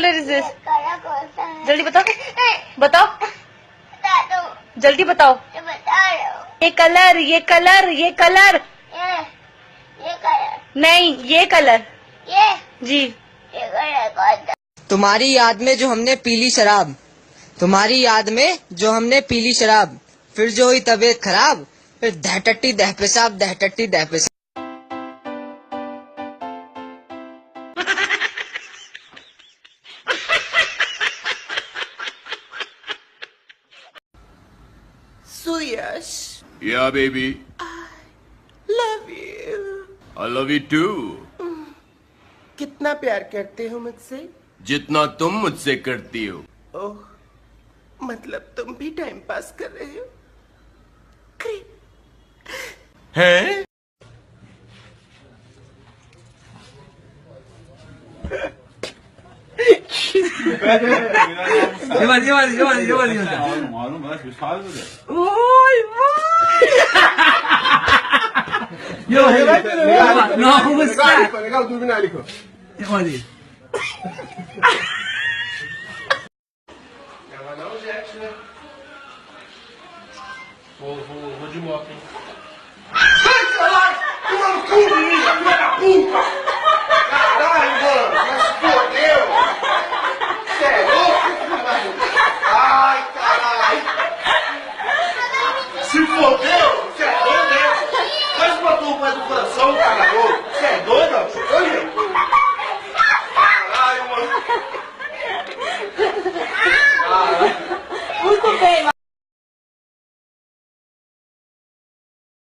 Colour is this? जल्दी बताओ, बताओ जल्दी बताओ। ये कलर, ये कलर, ये कलर, ये कलर नहीं ये कलर, ये जी। कलर कौन सा? तुम्हारी याद में जो हमने पीली शराब, तुम्हारी याद में जो हमने पीली शराब, फिर जो हुई तबीयत खराब, फिर दहटट्टी दह पेशाब, दहटट्टी दह पेशाब। Suyash, Yeah, baby. love you. I love you too. कितना प्यार करते हो मुझसे? जितना तुम मुझसे करती हो। ओह, मतलब तुम भी टाइम पास कर रहे हो? हैं? Sai, caralho! Tu maluco, filha da puta!